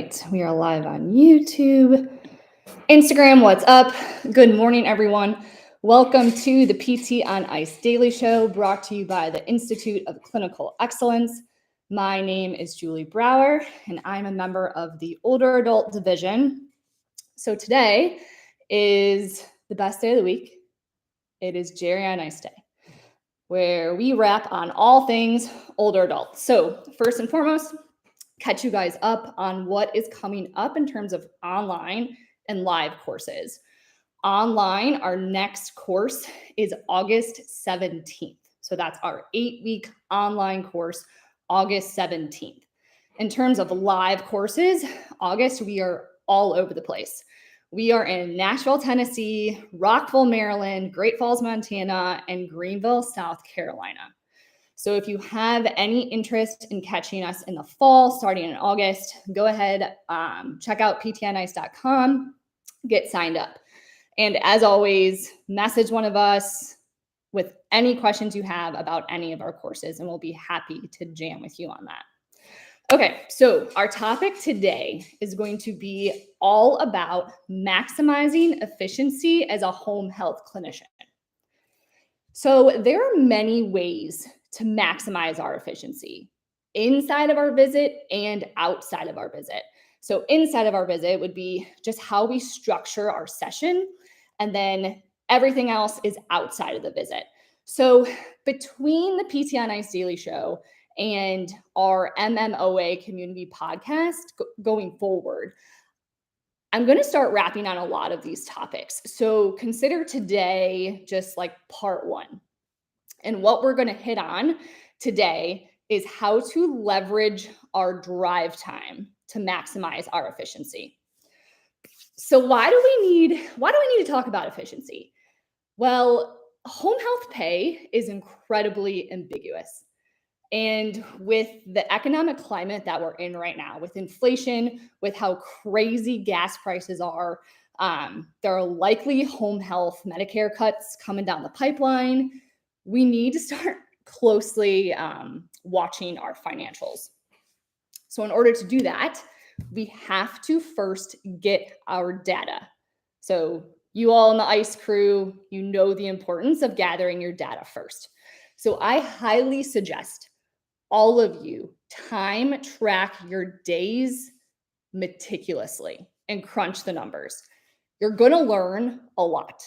right, we are live on YouTube, Instagram, what's up? Good morning, everyone. Welcome to the PT on Ice Daily Show, brought to you by the Institute of Clinical Excellence. My name is Julie Brower, and I'm a member of the Older Adult Division. So today is the best day of the week. It is Jerry on Ice Day, where we wrap on all things older adults. So first and foremost, catch you guys up on what is coming up in terms of online and live courses. Online, our next course is August 17th. So that's our 8-week online course, August 17th. In terms of live courses, August, we are all over the place. We are in Nashville, Tennessee, Rockville, Maryland, Great Falls, Montana, and Greenville, South Carolina. So if you have any interest in catching us in the fall, starting in August, go ahead, check out ptnice.com, get signed up. And as always, message one of us with any questions you have about any of our courses, and we'll be happy to jam with you on that. Okay, so our topic today is going to be all about maximizing efficiency as a home health clinician. So there are many ways to maximize our efficiency inside of our visit and outside of our visit. So inside of our visit would be just how we structure our session, and then everything else is outside of the visit. So between the PT on Ice Daily Show and our MMOA community podcast going forward, I'm going to start wrapping on a lot of these topics. So consider today just like part one. And what we're going to hit on today is how to leverage our drive time to maximize our efficiency. So why do we need to talk about efficiency? Well, home health pay is incredibly ambiguous. And with the economic climate that we're in right now, with inflation, with how crazy gas prices are, there are likely home health Medicare cuts coming down the pipeline. We need to start closely watching our financials. So in order to do that, we have to first get our data. So you all in the ICE crew, you know the importance of gathering your data first. So I highly suggest all of you time track your days meticulously and crunch the numbers. You're going to learn a lot.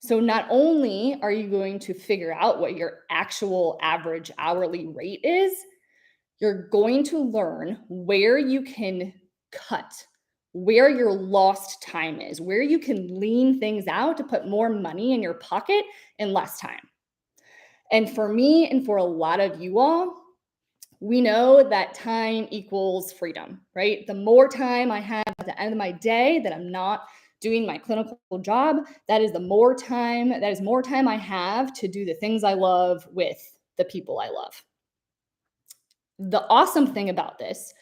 So not only are you going to figure out what your actual average hourly rate is, you're going to learn where you can cut, where your lost time is, where you can lean things out to put more money in your pocket in less time. And for me and for a lot of you all, we know that time equals freedom, right? The more time I have at the end of my day that I'm not doing my clinical job, that is more time I have to do the things I love with the people I love. The awesome thing about this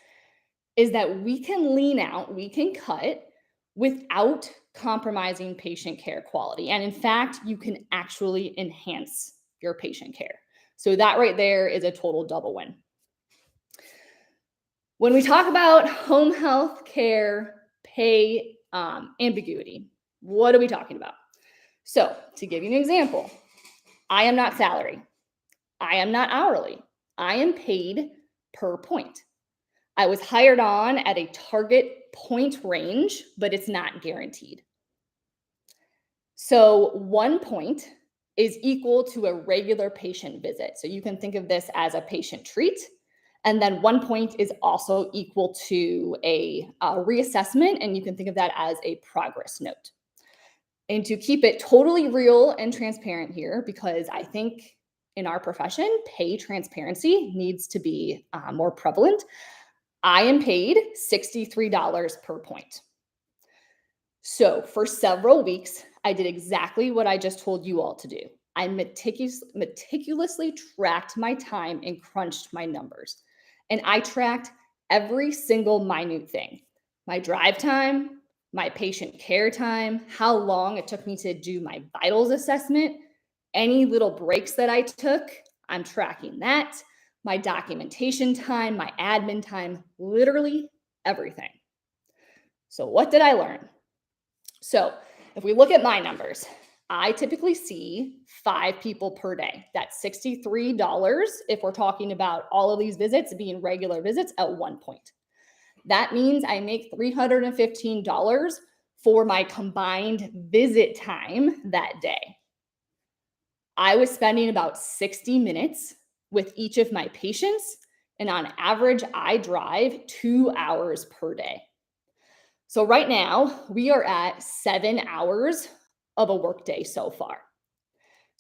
is that we can lean out, we can cut without compromising patient care quality. And in fact, you can actually enhance your patient care. So that right there is a total double win. When we talk about home health care pay ambiguity, what are we talking about? So to give you an example, I am not salary. I am not hourly. I am paid per point. I was hired on at a target point range, but it's not guaranteed. So 1 point is equal to a regular patient visit. So you can think of this as a patient treat. And then 1 point is also equal to a reassessment, and you can think of that as a progress note. And to keep it totally real and transparent here, because I think in our profession, pay transparency needs to be more prevalent, I am paid $63 per point. So for several weeks, I did exactly what I just told you all to do. I meticulously tracked my time and crunched my numbers. And I tracked every single minute thing. My drive time, my patient care time, how long it took me to do my vitals assessment, any little breaks that I took, I'm tracking that. My documentation time, my admin time, literally everything. So what did I learn? So if we look at my numbers, I typically see 5 people per day. That's $63 if we're talking about all of these visits being regular visits at one point. That means I make $315 for my combined visit time that day. I was spending about 60 minutes with each of my patients, and on average, I drive 2 hours per day. So right now, we are at 7 hours of a workday so far.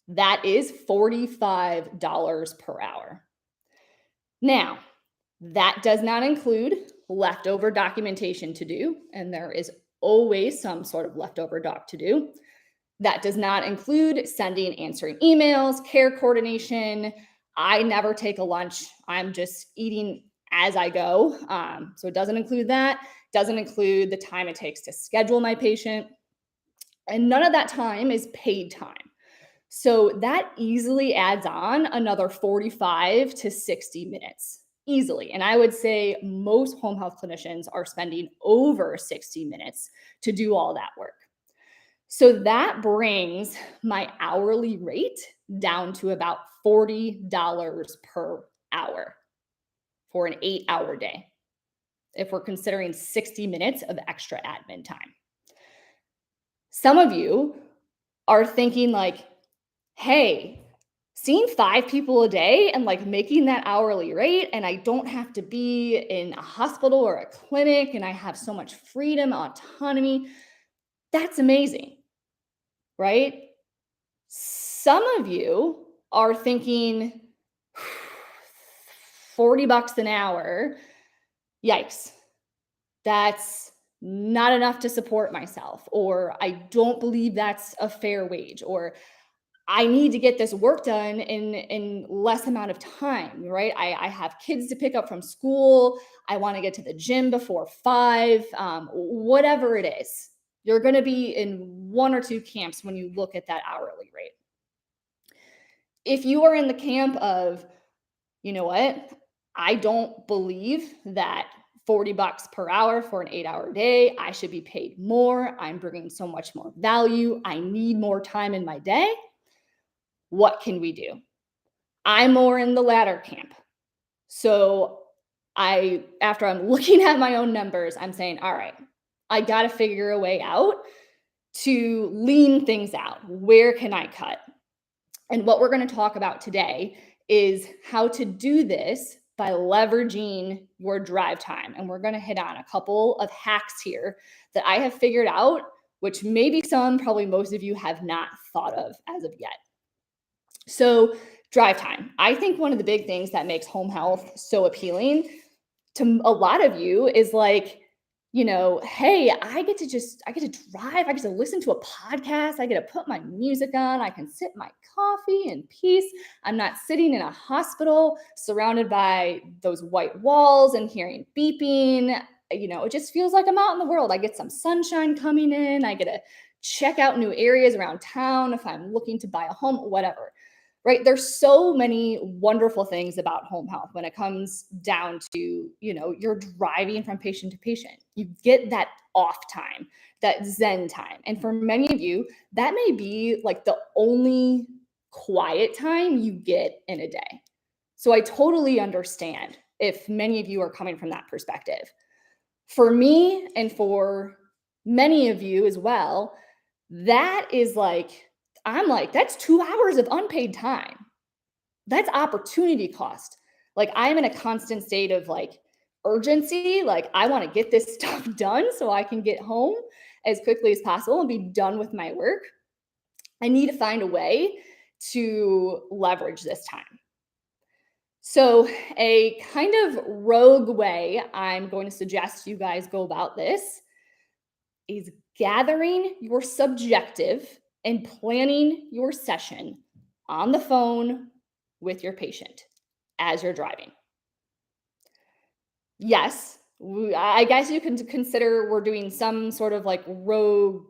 That is $45 per hour. Now, that does not include leftover documentation to do, and there is always some sort of leftover doc to do. That does not include sending, answering emails, care coordination. I never take a lunch. I'm just eating as I go. So it doesn't include that. Doesn't include the time it takes to schedule my patient. And none of that time is paid time. So that easily adds on another 45 to 60 minutes, easily. And I would say most home health clinicians are spending over 60 minutes to do all that work. So that brings my hourly rate down to about $40 per hour for an 8-hour day, if we're considering 60 minutes of extra admin time. Some of you are thinking like, hey, seeing 5 people a day and like making that hourly rate, and I don't have to be in a hospital or a clinic, and I have so much freedom, autonomy, that's amazing, right? Some of you are thinking $40 an hour. Yikes. That's not enough to support myself, or I don't believe that's a fair wage, or I need to get this work done in less amount of time, right? I have kids to pick up from school. I want to get to the gym before 5, whatever it is. You're going to be in one or two camps when you look at that hourly rate. If you are in the camp of, you know what, I don't believe that $40 per hour for an 8-hour day, I should be paid more. I'm bringing so much more value. I need more time in my day. What can we do? I'm more in the latter camp. So after I'm looking at my own numbers, I'm saying, all right, I got to figure a way out to lean things out. Where can I cut? And what we're going to talk about today is how to do this by leveraging your drive time. And we're going to hit on a couple of hacks here that I have figured out, which maybe probably most of you have not thought of as of yet. So drive time. I think one of the big things that makes home health so appealing to a lot of you is like, you know, hey, I get to drive, I get to listen to a podcast, I get to put my music on, I can sip my coffee in peace. I'm not sitting in a hospital surrounded by those white walls and hearing beeping. You know, it just feels like I'm out in the world. I get some sunshine coming in, I get to check out new areas around town if I'm looking to buy a home, whatever. Right? There's so many wonderful things about home health when it comes down to, you know, you're driving from patient to patient. You get that off time, that Zen time. And for many of you, that may be like the only quiet time you get in a day. So I totally understand if many of you are coming from that perspective. For me, and for many of you as well, that is like, I'm like, that's 2 hours of unpaid time. That's opportunity cost. Like, I'm in a constant state of like urgency. Like, I want to get this stuff done so I can get home as quickly as possible and be done with my work. I need to find a way to leverage this time. So, a kind of rogue way I'm going to suggest you guys go about this is gathering your subjective and planning your session on the phone with your patient as you're driving. Yes, I guess you can consider we're doing some sort of like rogue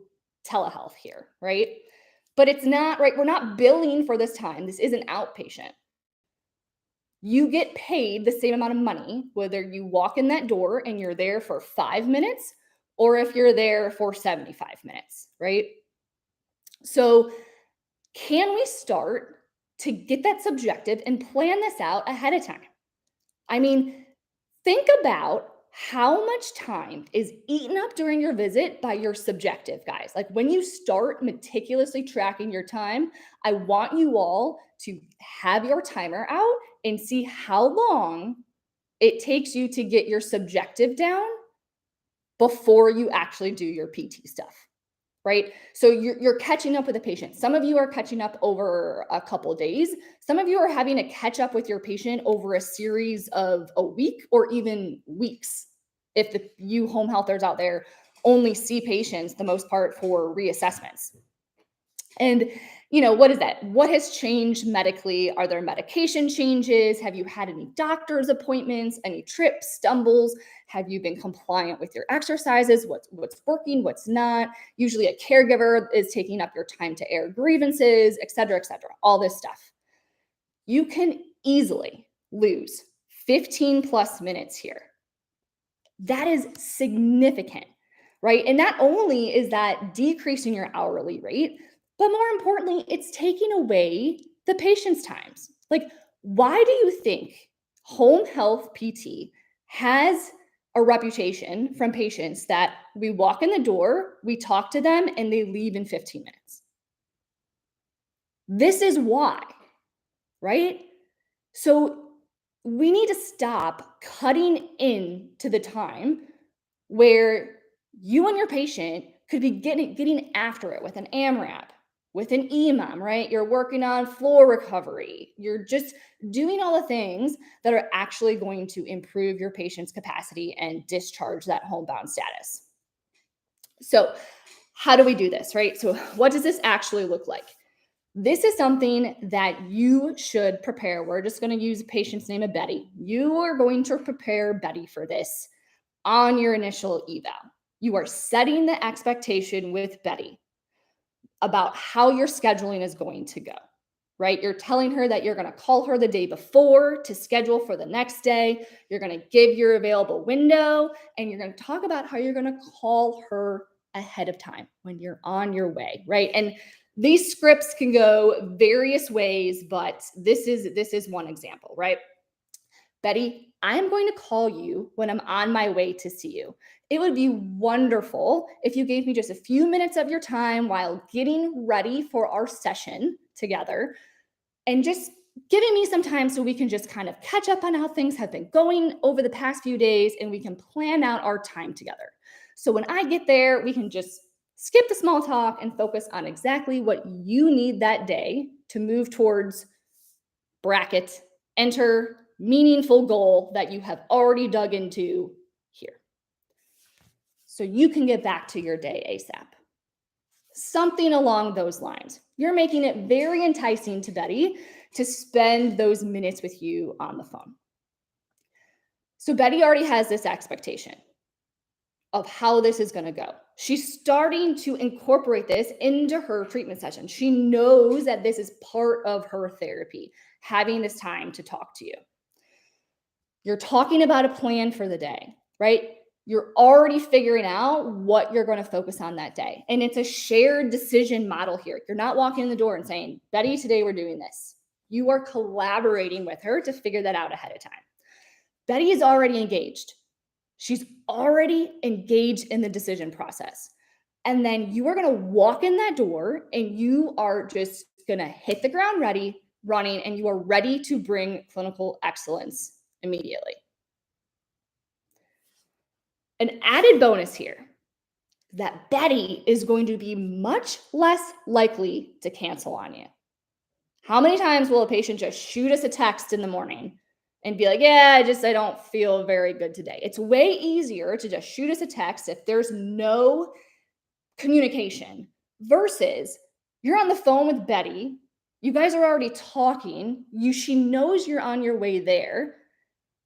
telehealth here, right? But it's not, right? We're not billing for this time. This isn't outpatient. You get paid the same amount of money, whether you walk in that door and you're there for 5 minutes or if you're there for 75 minutes, right? So, can we start to get that subjective and plan this out ahead of time? I mean, think about how much time is eaten up during your visit by your subjective, guys. Like when you start meticulously tracking your time, I want you all to have your timer out and see how long it takes you to get your subjective down before you actually do your PT stuff. Right? So you're catching up with a patient. Some of you are catching up over a couple days. Some of you are having to catch up with your patient over a series of a week or even weeks. If you home healthers out there only see patients the most part for reassessments. And, what is that? What has changed medically? Are there medication changes? Have you had any doctor's appointments, any trips, stumbles? Have you been compliant with your exercises? What's working, what's not? Usually a caregiver is taking up your time to air grievances, et cetera, all this stuff. You can easily lose 15 plus minutes here. That is significant, right? And not only is that decreasing your hourly rate, but more importantly, it's taking away the patient's times. Like, why do you think home health PT has a reputation from patients that we walk in the door, we talk to them, and they leave in 15 minutes? This is why, right? So we need to stop cutting into the time where you and your patient could be getting after it with an AMRAP, with an EMOM, right? You're working on floor recovery. You're just doing all the things that are actually going to improve your patient's capacity and discharge that homebound status. So, how do we do this, right? So, what does this actually look like? This is something that you should prepare. We're just going to use a patient's name of Betty. You are going to prepare Betty for this on your initial eval. You are setting the expectation with Betty about how your scheduling is going to go, right? You're telling her that you're going to call her the day before to schedule for the next day. You're going to give your available window, and you're going to talk about how you're going to call her ahead of time when you're on your way, right? And these scripts can go various ways, but this is one example, right? Betty, I'm going to call you when I'm on my way to see you. It would be wonderful if you gave me just a few minutes of your time while getting ready for our session together and just giving me some time so we can just kind of catch up on how things have been going over the past few days and we can plan out our time together. So when I get there, we can just skip the small talk and focus on exactly what you need that day to move towards bracket, enter meaningful goal that you have already dug into here. So you can get back to your day ASAP. Something along those lines. You're making it very enticing to Betty to spend those minutes with you on the phone. So Betty already has this expectation of how this is going to go. She's starting to incorporate this into her treatment session. She knows that this is part of her therapy, having this time to talk to you. You're talking about a plan for the day, right? You're already figuring out what you're going to focus on that day. And it's a shared decision model here. You're not walking in the door and saying, Betty, today we're doing this. You are collaborating with her to figure that out ahead of time. Betty is already engaged. She's already engaged in the decision process. And then you are going to walk in that door and you are just going to hit the ground running, and you are ready to bring clinical excellence immediately. An added bonus here, that Betty is going to be much less likely to cancel on you. How many times will a patient just shoot us a text in the morning and be like, yeah, I don't feel very good today? It's way easier to just shoot us a text if there's no communication versus you're on the phone with Betty. You guys are already talking. She knows you're on your way there.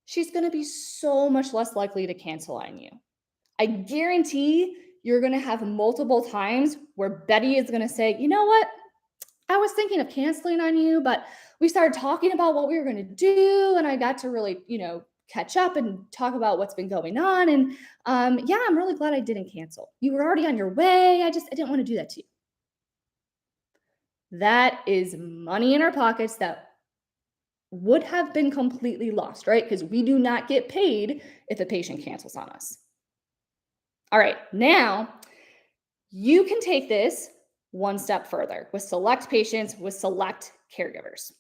She's going to be so much less likely to cancel on you. I guarantee you're going to have multiple times where Betty is going to say, you know what? I was thinking of canceling on you, but we started talking about what we were going to do. And I got to really, catch up and talk about what's been going on. And yeah, I'm really glad I didn't cancel. You were already on your way. I didn't want to do that to you. That is money in our pockets that would have been completely lost, right? Because we do not get paid if a patient cancels on us. All right, now you can take this one step further with select patients, with select caregivers.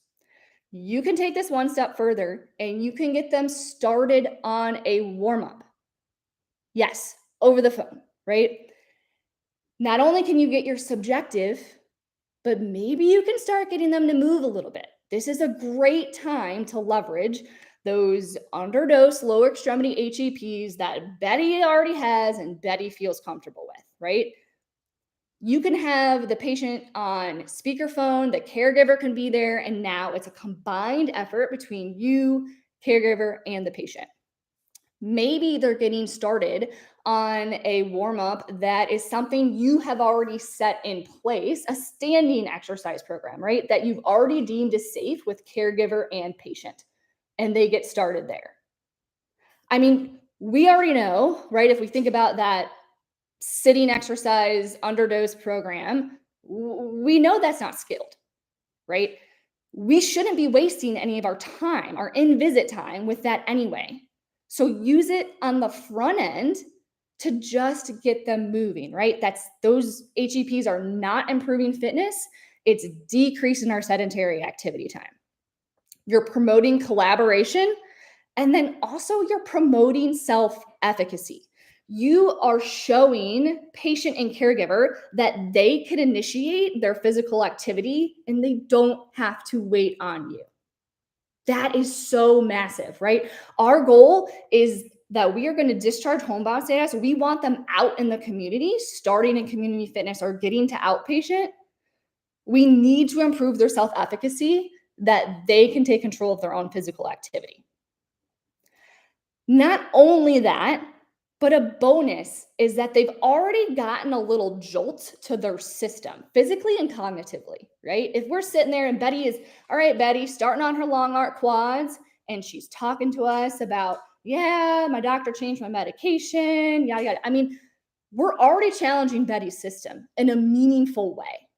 You can take this one step further and you can get them started on a warm up. Yes, over the phone, right? Not only can you get your subjective, but maybe you can start getting them to move a little bit. This is a great time to leverage those underdose lower extremity HEPs that Betty already has and Betty feels comfortable with, right? You can have the patient on speakerphone, the caregiver can be there, and now it's a combined effort between you, caregiver, and the patient. Maybe they're getting started on a warm up that is something you have already set in place, a standing exercise program, right? That you've already deemed as safe with caregiver and patient, and they get started there. I mean, we already know, right? If we think about that sitting exercise underdose program, we know that's not skilled, right? We shouldn't be wasting any of our time, our in-visit time with that anyway. So use it on the front end to just get them moving, right? Those HEPs are not improving fitness. It's decreasing our sedentary activity time. You're promoting collaboration, and then also you're promoting self-efficacy. You are showing patient and caregiver that they can initiate their physical activity and they don't have to wait on you. That is so massive, right? Our goal is that we are going to discharge homebound status. We want them out in the community, starting in community fitness or getting to outpatient. We need to improve their self-efficacy that they can take control of their own physical activity. Not only that, but a bonus is that they've already gotten a little jolt to their system, physically and cognitively, right? If we're sitting there and Betty is, all right, Betty, starting on her long arc quads, and she's talking to us about, yeah, my doctor changed my medication, yada, yada. I mean, we're already challenging Betty's system in a meaningful way.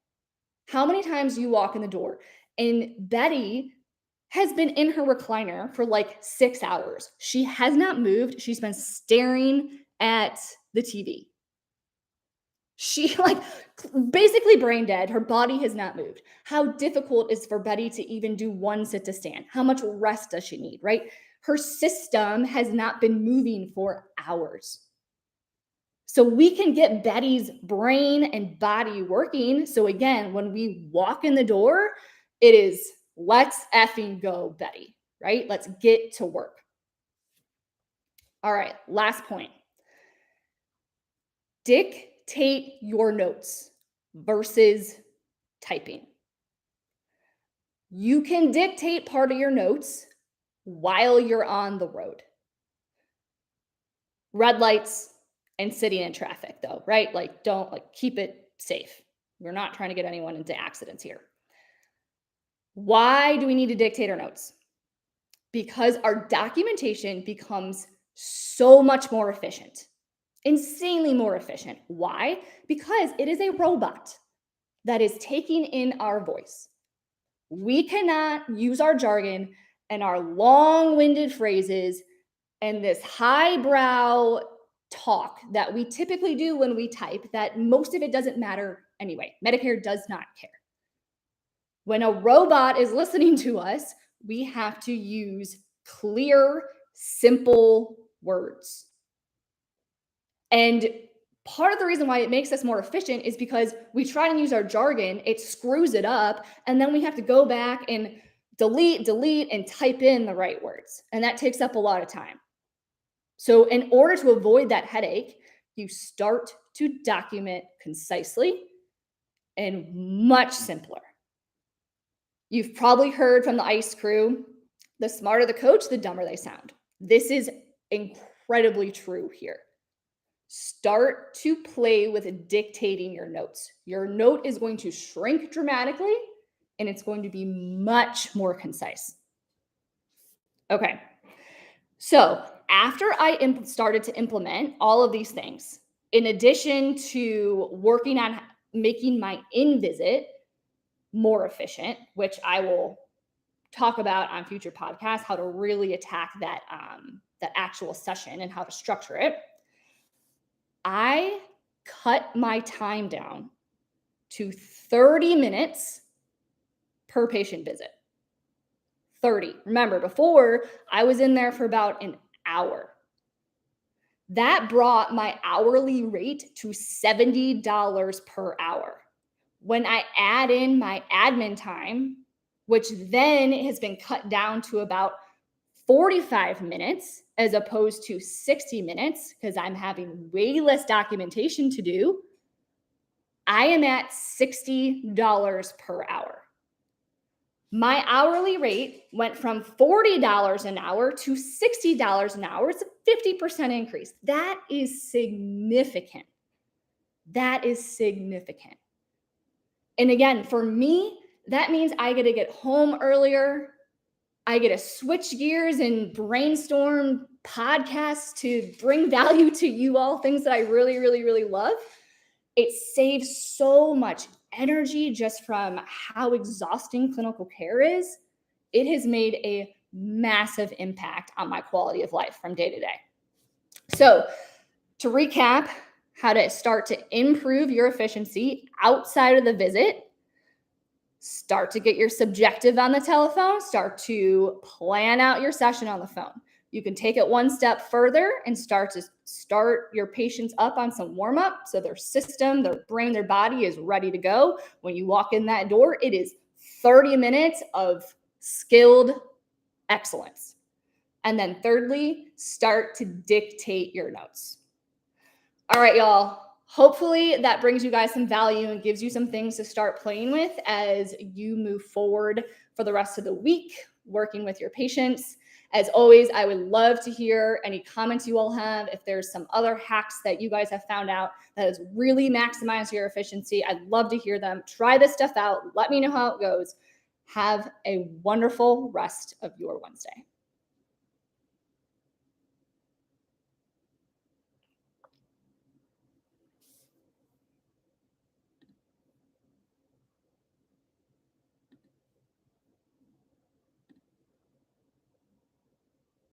How many times do you walk in the door and Betty has been in her recliner for like 6 hours. She has not moved. She's been staring at the TV. She like basically brain dead. Her body has not moved. How difficult is for Betty to even do one sit to stand? How much rest does she need, right? Her system has not been moving for hours. So we can get Betty's brain and body working. So again, when we walk in the door, it is let's effing go, Betty, right? Let's get to work. All right, last point. Dictate your notes versus typing. You can dictate part of your notes while you're on the road. Red lights and sitting in traffic though, right? Like keep it safe. We're not trying to get anyone into accidents here. Why do we need to dictate our notes? Because our documentation becomes so much more efficient, insanely more efficient. Why? Because it is a robot that is taking in our voice. We cannot use our jargon and our long-winded phrases and this highbrow talk that we typically do when we type, that most of it doesn't matter anyway. Medicare does not care. When a robot is listening to us, we have to use clear, simple words. And part of the reason why it makes us more efficient is because we try and use our jargon, it screws it up, and then we have to go back and delete, and type in the right words. And that takes up a lot of time. So in order to avoid that headache, you start to document concisely and much simpler. You've probably heard from the ICE crew, the smarter the coach, the dumber they sound. This is incredibly true here. Start to play with dictating your notes. Your note is going to shrink dramatically and it's going to be much more concise. Okay. So after I started to implement all of these things, in addition to working on making my in-visit more efficient, which I will talk about on future podcasts, how to really attack that actual session and how to structure it, I cut my time down to 30 minutes per patient visit. 30. Remember, before I was in there for about an hour. That brought my hourly rate to $70 per hour. When I add in my admin time, which then has been cut down to about 45 minutes as opposed to 60 minutes because I'm having way less documentation to do, I am at $60 per hour. My hourly rate went from $40 an hour to $60 an hour. It's a 50% increase. That is significant. That is significant. And again, for me, that means I get to get home earlier. I get to switch gears and brainstorm podcasts to bring value to you all, things that I really, really, really love. It saves so much energy just from how exhausting clinical care is. It has made a massive impact on my quality of life from day to day. So, to recap, how to start to improve your efficiency outside of the visit, start to get your subjective on the telephone, start to plan out your session on the phone. You can take it one step further and start your patients up on some warm up so their system, their brain, their body is ready to go. When you walk in that door, it is 30 minutes of skilled excellence. And then thirdly, start to dictate your notes. All right, y'all. Hopefully that brings you guys some value and gives you some things to start playing with as you move forward for the rest of the week, working with your patients. As always, I would love to hear any comments you all have. If there's some other hacks that you guys have found out that has really maximized your efficiency, I'd love to hear them. Try this stuff out. Let me know how it goes. Have a wonderful rest of your Wednesday.